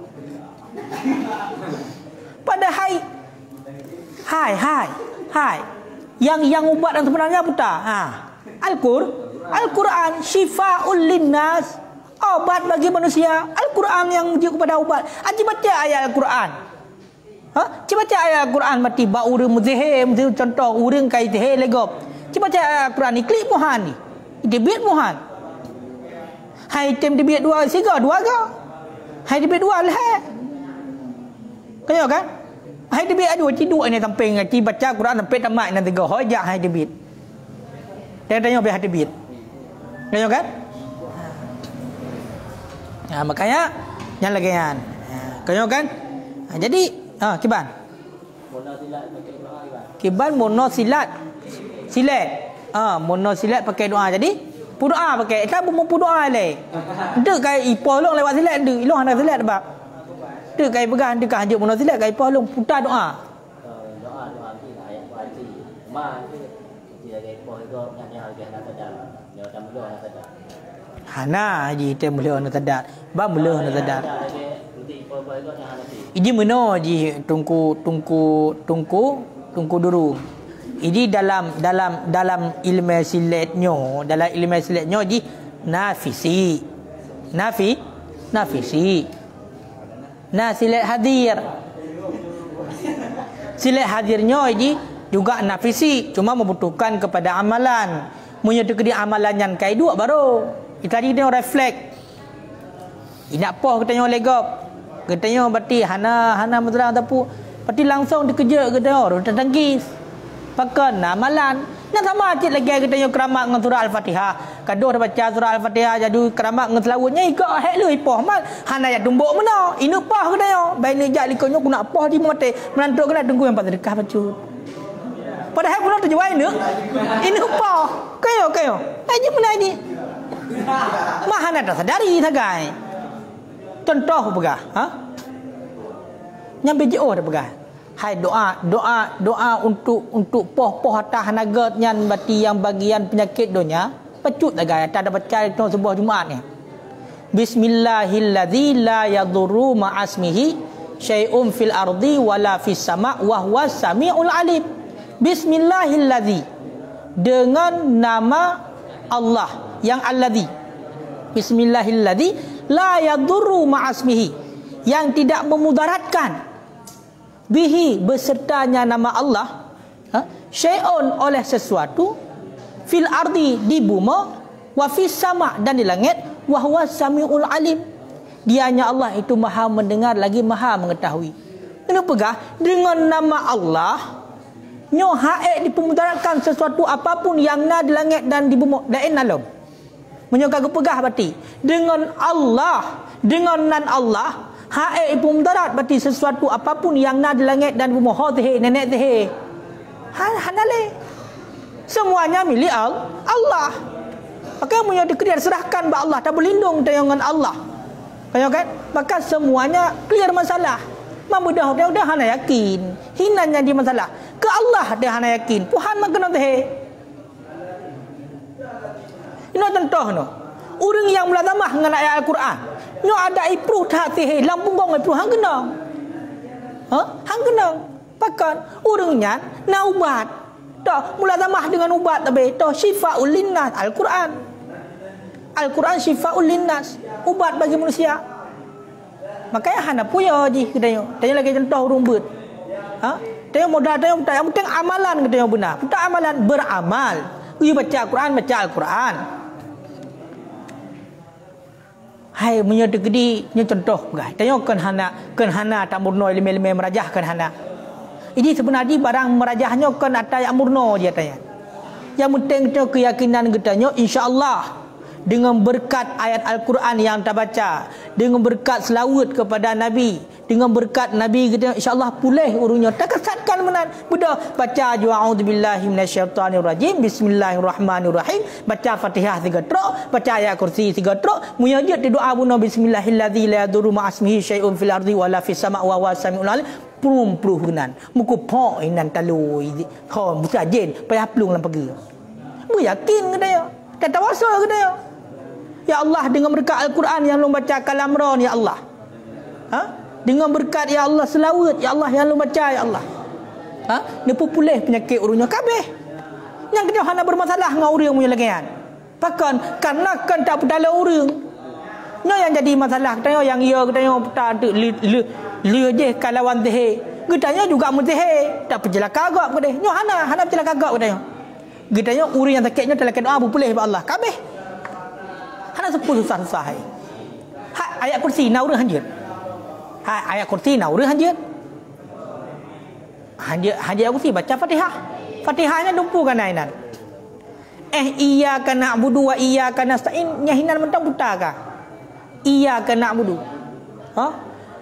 Pada hai. Yang ubat yang sebenarnya buta. Al-Quran syifaa'ul linnas, obat bagi manusia. Al-Quran yang merujuk kepada ubat. Cuba baca ayat Al-Quran. Cuba baca ayat Al-Quran mati ba urang muzahir contoh urang kai zahir legop. Cuba baca ayat Al-Quran ni klik mohan ni. Debit mohan. Hai tem debit 2 siga 2 ke? Hai debit 2 lah. Kau kan? Hai debit ada ciduk ni samping ngaji baca Quran sampai tamat nanti go hojak hai debit. Dia tanya be hai debit. Kau kan? Makanya yang lagi kan. Kau kan? Jadi kiban. Kiban monosilat. Silat. Monosilat pakai doa. Jadi doa pakai kan mau doa le. Dek kai ipoh long lewat silat dek. Ilong hendak silat bab. Dek kai pegang dek hanjut monosilat kai ipoh long putar doa. Doa kita ayat wajib. Man dia kai ipoh itu nyanyi harga nak sedar. Dia tak boleh nak sedar. Hana haji tem boleh nak sedar. Bab boleh nak sedar. Ini meno ji tungku duru. Ini dalam ilmu silatnya, ji nafisi. Silat hadir. Silat hadirnya ji juga nafisi, cuma membutuhkan kepada amalan. Menyatu ke amalan yang kai dua baru. Kita tadi dia refleks. Inak poh katanya legop. Katanya berarti hana mudrah tapu. Berarti langsung dikejar katanya orang tertangkis. Pakan amalan. Nak sama cik lagi katanya keramat dengan surah Al-Fatihah. Kadoh dah baca surah Al-Fatihah jadi keramat dengan selawatnya ikut hek lu ipoh mal. Hana ya tumbuk mana? Inu poh katanya. Baik ni jak likonyo ku nak poh di mate. Menantuk kena tunggu yang sedekah bacut. Padahal ku nak terjawab inu poh. Kayo. Aje mana ini? Mahana dah sadari sagai. Contoh pegah, Nyampe je dah pegah. Hai doa untuk poh atas naga nyan bati yang bagian penyakit donya. Pecut dah gaya tak ada baca itu sebuah Jumaat ni. Bismillahilladzi la yadurru ma'asmihi syai'un fil ardi wala fis sama' wa huwas samiul alim. Bismillahilladzi, dengan nama Allah yang alladzi. Bismillahilladzi la yadurru ma'asmihi, yang tidak memudaratkan bihi besertanya nama Allah syai'un oleh sesuatu fil ardi di bumi Wa fis sama', dan di langit. Wa huwas samiul alim. Dianya Allah itu maha mendengar lagi maha mengetahui. Kena pegah dengan nama Allah. Nyo haek dipemudaratkan sesuatu apapun yang na di langit dan di bumi dan alam. Menyoka pegah berarti dengan Allah, dengan nan Allah, haek dipemudarat berarti sesuatu apapun yang na di langit dan di bumi. Ho teh nenek teh. Hanale. Semuanya milik Allah. Maka punya dikir serahkan ba Allah, tak berlindung dengan Allah. Kaya kan? Maka semuanya clear masalah. Mamudah dah hana yakin. Hinanya di masalah. Ke Allah dia hana yakin. Tuhan mak kena teh. Ini contoh no. Orang yang mulatamah dengan ayat Al-Quran. Nyo ada ipruh tak teh lampung gong ipruh hang kena. Hang kena. Pakan orangnya na ubat. Dah mulatamah dengan ubat tapi dah syifaul linnas Al-Quran. Al-Quran syifaul linnas, ubat bagi manusia. Makanya hana puya je katanya. Tanya lagi contoh rumbut. Tanya modal tanya tak yang penting amalan katanya benar. Tak amalan beramal. Pergi baca Al-Quran, baca Al-Quran. Hai punya degedi nya contoh guys. Tanya kan hana tak murno ilmu merajah kan hana. Ini sebenarnya barang merajahnya kan ada yang murno dia tanya. Yang penting kita keyakinan katanya insya-Allah dengan berkat ayat Al-Quran yang kita baca, dengan berkat selawat kepada Nabi, dengan berkat Nabi kita insya-Allah pulih urungnya. Tak kesatkan menan. Budak baca a'udzubillahi minasyaitonirrajim, bismillahirrahmanirrahim, baca Fatihah 3 trok, baca ayat kursi 3 trok, munajat doa bunuh bismillahilladzi la yadurru ma'asmihi syai'un fil ardi wala fis sama'i wa huwas samiul alim. Prum kenan. Muka pok inan talu. Ho musajin payah plung lam pagi. Mu yakin ke dia? Tak tawassul ke dia? Ya Allah, dengan berkat Al-Quran yang lu baca kalam ron ya Allah. Dengan berkat ya Allah selawat ya Allah yang lu baca ya Allah. Dia pulih penyakit urungnya kabeh. Yang kena hana bermasalah dengan urang punya lagian. Pakan karena kan tak pedala urang. Nya yang jadi masalah katanya yang ia katanya tak ada le je kalawan teh. Katanya juga mutih tak perjelaka agak ke dia. Nya hana perjelaka agak katanya. Katanya urang yang sakitnya telah doa pulih ba Allah kabeh. Hana sepuluh susah-susah. Ayat kursi na urang hanjir. Ayat kursi na urang hanjir. Hanjir kursi baca Fatihah. Fatihahnya dumpukan ainan. Iyyaka na'budu wa iyyaka nasta'in. Nyahinan mentang buta kah? Iyyaka na'budu.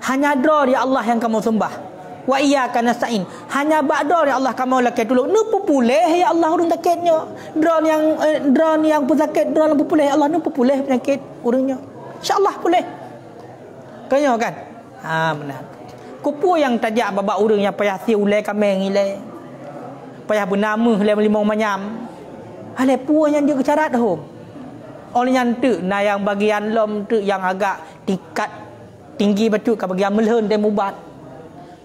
Hanya dor ya Allah yang kamu sembah. Wa iyyaka nasta'in. Hanya ba'dor ya Allah kamu lakai tolong. Nu pulih ya Allah urang sakitnya. Drone yang pun sakit, drone yang pulih ya Allah nu pulih penyakit urangnya. Insya-Allah pulih. Kaya kan? Benar. Kupu yang tajak babak urang yang payah si ulai kameng ilai. Payah bernama ilai limau manyam. Halai puan yang dia kecarat dah. Oleh yang tu na yang bagian lom tu yang agak tingkat tinggi betul ke bagian melhun dan mubat.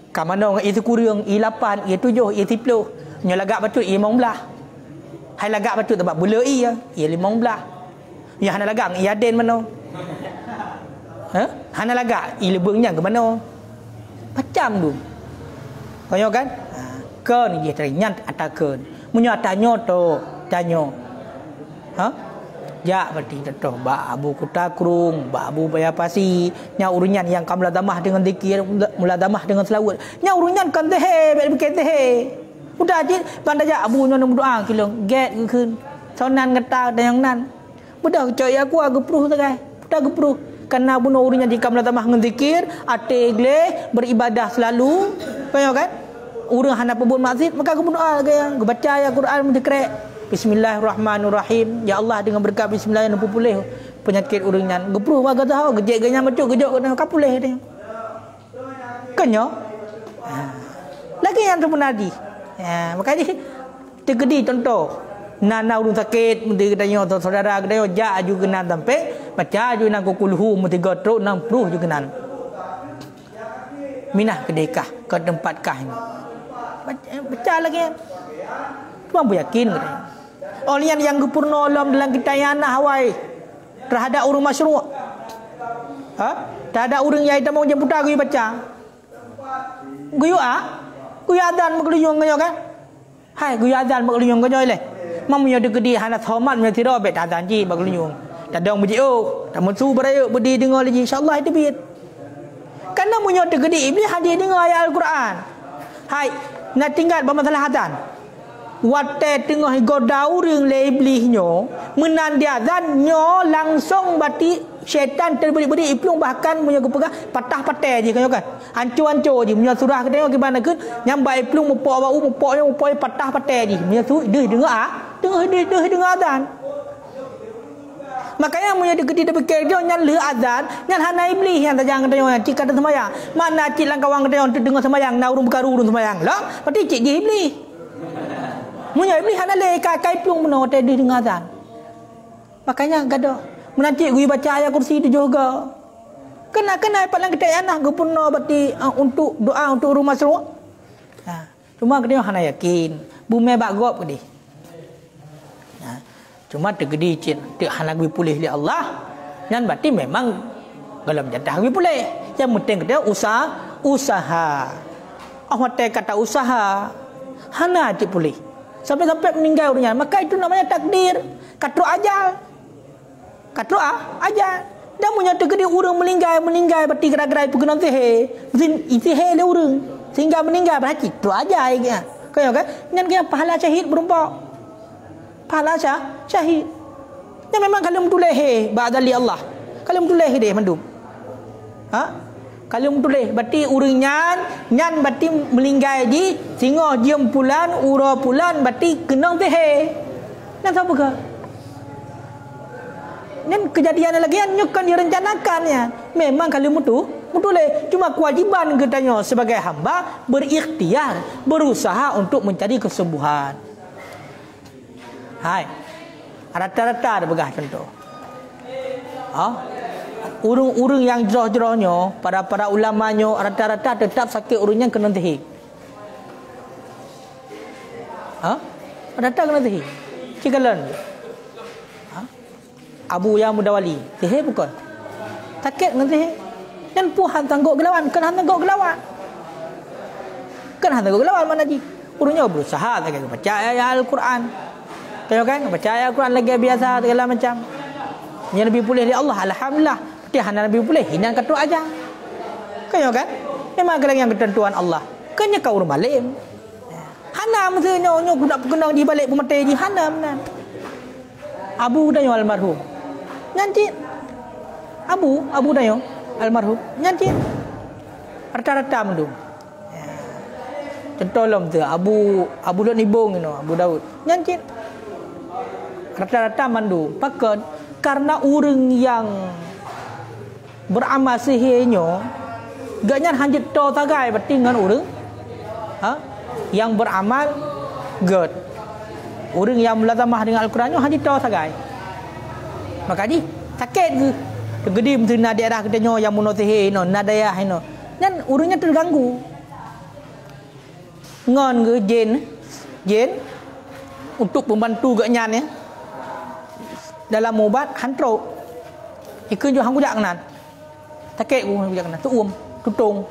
Ka mana orang itu kurang I8, I7, I10. Nya lagak betul I15. Hai lagak betul sebab bula I ya, I15. Ya hana lagak I aden mana? Hana lagak I lebungnya ke mana? Macam tu. Kaya kan? Kan dia teringat atakan. Munyo atanyo to, tanyo. Ya berarti contoh ba abu kutakrung, ba abu bayapasi, nya urunyan yang kamu damah dengan zikir, mula damah dengan selawat. Nya urunyan kan teh, bikin teh. Udah je bandaja abu nya doa kilong, get keun. Sonan ngata dan yang nan. Budak coy aku gepruh tegai. Budak gepruh. Karena bunuh urunyan jika mula damah dengan zikir, ategle beribadah selalu. Kaya kan? Urang hana pebun masjid, maka aku berdoa gaya, baca ayat Quran mendekrek. Bismillahirrahmanirrahim. Ya Allah dengan berkat bismillah yang pulih penyakit urangnya. Gepruh wa gata gejek ganya betul gejok kena kapulih dia. Kenyo. Lagi yang terpenadi. Makanya tegedi contoh. Nana urang sakit mesti katanya saudara katanya ja aju kenan sampai baca aju nang kulhu mesti gotrok nang pruh juga kenan. Minah kedekah ke tempatkah ini. Baca lagi. Mampu yakin katanya. Olian yang gepurno alam dalam kitayana Hawaii terhadap urang masyru'. Terhadap urang yang kita mau jemputa guyu baca. Guyu guyu adan makluyung kanyo kan? Hai guyu adan makluyung kanyo le. Mam punya degedi hana hormat punya tira bet azan ji baglunyung. Tadang berji tak mensu beraya berdiri dengar lagi insya-Allah itu bit. Karena punya degedi iblis hadir dengar ayat Al-Quran. Hai, nak tinggal bermasalah azan. Watte tengah godau ring le iblisnyo menandi azan nyo langsung bati syaitan terberi-beri iplung bahkan punya kepegang patah patai je kan. Hancur-hancur je punya surah ke tengok gimana ke nyambai iplung mupok bau mupoknya mupok patah patai je. Punya tu dia dengar azan. Makanya punya degedi de fikir dia nyan le azan nyan hana iblis yang tajang katanya cik kata sembahyang. Mana cik lang kawang katanya dengar sembahyang na urung berkaru urung sembahyang. Lah, pati cik je iblis. Punya iblis hana le kai plung meno te dengar azan. Makanya gaduh. Menanti gui baca ayat kursi itu juga. Kena palang kita anak gupurno bati untuk doa untuk rumah seru. Cuma katanya hana yakin. Bumi bagop ke dia. Cuma tergedi cik hana gui pulih li Allah. Dan berarti memang dalam jatah gui pulih. Yang penting kita usaha. Allah kata usaha. Hana cik pulih. Sampai meninggal dunia. Maka itu namanya takdir. Katru ajal. Katru ajal. Dan punya tergedi orang meninggal berarti gerai-gerai perkenan sihir. Sihir le orang. Sehingga meninggal berarti itu ajal. Kau kan? Yang pahala syahid berumpak. Pahala syahid. Dan memang kalau mutuleh ba'dali Allah. Kalau mutuleh dia mandum. Kalau mutuleh berarti urang nyan berarti melinggai di singo jiem pulan ura pulan berarti kenang teh. Nan apa ke? Nan kejadian lagi yang nyukan direncanakan ya. Memang kalau mutuleh cuma kewajiban katanya sebagai hamba berikhtiar, berusaha untuk mencari kesembuhan. Hai. Rata-rata ada begah contoh. Urung-urung yang jeroh-jerohnya, para ulamanya rata-rata tetap sakit urungnya kena tehik. Rata kena tehik. Cikalan. Abu yang Mudawali, tehik bukan? Sakit kena tehik. Dan puhan tangguk gelawan, kena tangguk gelawan. Kena tangguk gelawan mana ji? Urungnya berusaha lagi baca ayat Al-Quran. Tengok kan? Baca ayat Al-Quran lagi biasa segala macam. Yang lebih pulih dari Allah, alhamdulillah. Dia hana lebih pulih, hinan katu aja. Tengok kan? Memang kelagi yang ketentuan Allah. Kenya kau rumah lim. Hana mesti nyo nak kenang di balik pemati di hana menan. Abu dayo almarhum. Nyanci. Abu dayo almarhum. Nyanci. Rata-rata mendung. Contoh lom tu Abu Lut Nibung Abu Daud. Nyanci. Rata-rata mandu pakat karena orang yang beramal sihirnya gaknya hanjit to tagai berarti dengan orang yang beramal gad orang yang mulazamah dengan Al-Quran hanjit to tagai maka ni sakit ke tergedi mesti na daerah katanya yang muno sihir na daya dan orangnya terganggu ngon ke jin untuk membantu gaknya ya dalam ubat hantro ikut jo hang budak nan takek ku budak nan tu tutung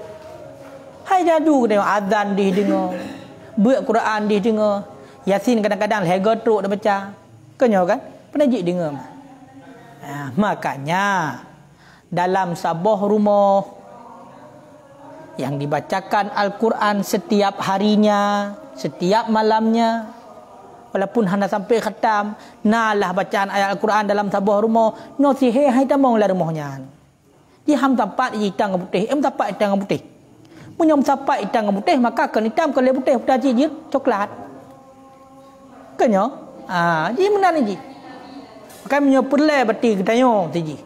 hai jadu ke azan di dengar buat Quran di dengar Yasin kadang-kadang lega teruk dah baca kenyo kan penajik dengar makanya dalam sabah rumah yang dibacakan Al-Quran setiap harinya setiap malamnya walaupun hanya sampai khatam nalah bacaan ayat Al-Quran dalam sebuah rumah no sihir hai tamong la rumahnya di ham tempat hitam putih tempat hitam putih punyam sampai hitam putih maka kan hitam kan putih putih je coklat kanyo ji menan ji maka menyo perle berarti katanya ji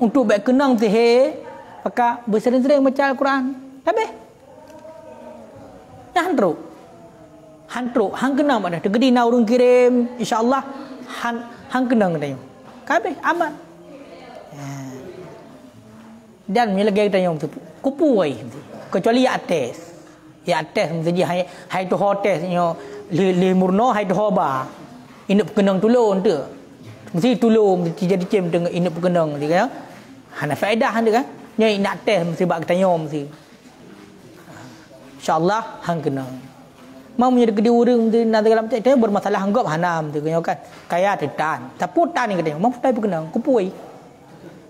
untuk baik kenang sihir maka bersering-sering baca Al-Quran habis dah hantruk hang kenang pada tergedi na urung kirim insyaallah hang kenang katanya kabeh aman dan ni lagi katanya kupu ai kecuali atas mesti hai tu hotes nyo le murno hai tu hoba inup kenang tulun tu mesti tulung mesti jadi cem dengan inup kenang dia kan hana faedah dia kan nyai nak test mesti bak katanya mesti insyaallah hang kenang Mau punya gede urang tu nak dalam tu bermasalah anggap hanam tu kan. Kaya tetan. Tapi tan ni kata, mau putai berkenang, kupui.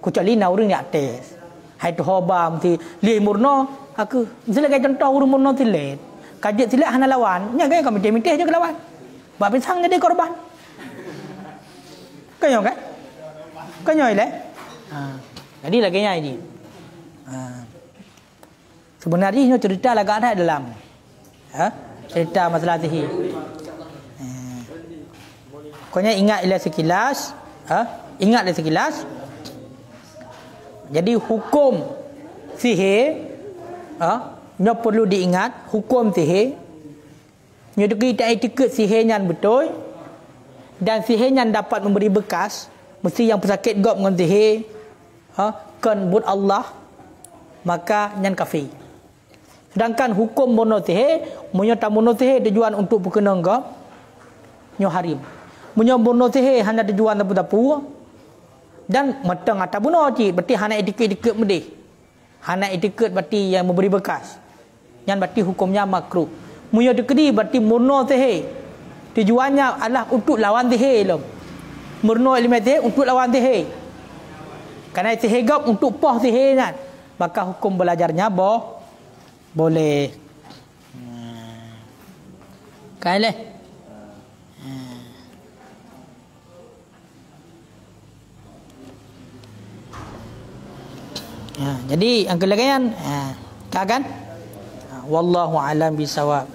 Kecuali na urang ni ates. Hai tu hobam tu li murno aku. Selagi contoh urang murno tu let. Kajet silap hana lawan. Nya kan kami mitih je ke lawan. Bab pisang jadi korban. Kanyo kan? Kanyo ile. Jadi lagi nya ini. Sebenarnya ini cerita lagak ada dalam. Cerita masalah sihir. Pokoknya ingat ile sekilas. Ingat ile sekilas. Jadi hukum sihir nya perlu diingat hukum sihir. Nya kita etiket sihirnya betul. Dan sihirnya dapat memberi bekas. Mesti yang pesakit gop dengan sihir. Kan but Allah. Maka nyan kafir. Sedangkan hukum bunuh sihir. Munya tak bunuh sihir tujuan untuk berkenang gop. Nya harim. Munya bunuh sihir hanya tujuan tapu-tapu. Dan matang atas bunuh cik. Berarti hanya etiket-etiket medih. Hanya etiket berarti yang memberi bekas. Yang berarti hukumnya makruh. Munya dekedi berarti murno sihir. Tujuannya adalah untuk lawan sihir lom. Murno ilmu sihir untuk lawan sihir. Kerana sihir gap untuk poh sihir kan. Maka hukum belajarnya boleh. Kan leh. Jadi angka lagi kan. Wallahu alam bisawab.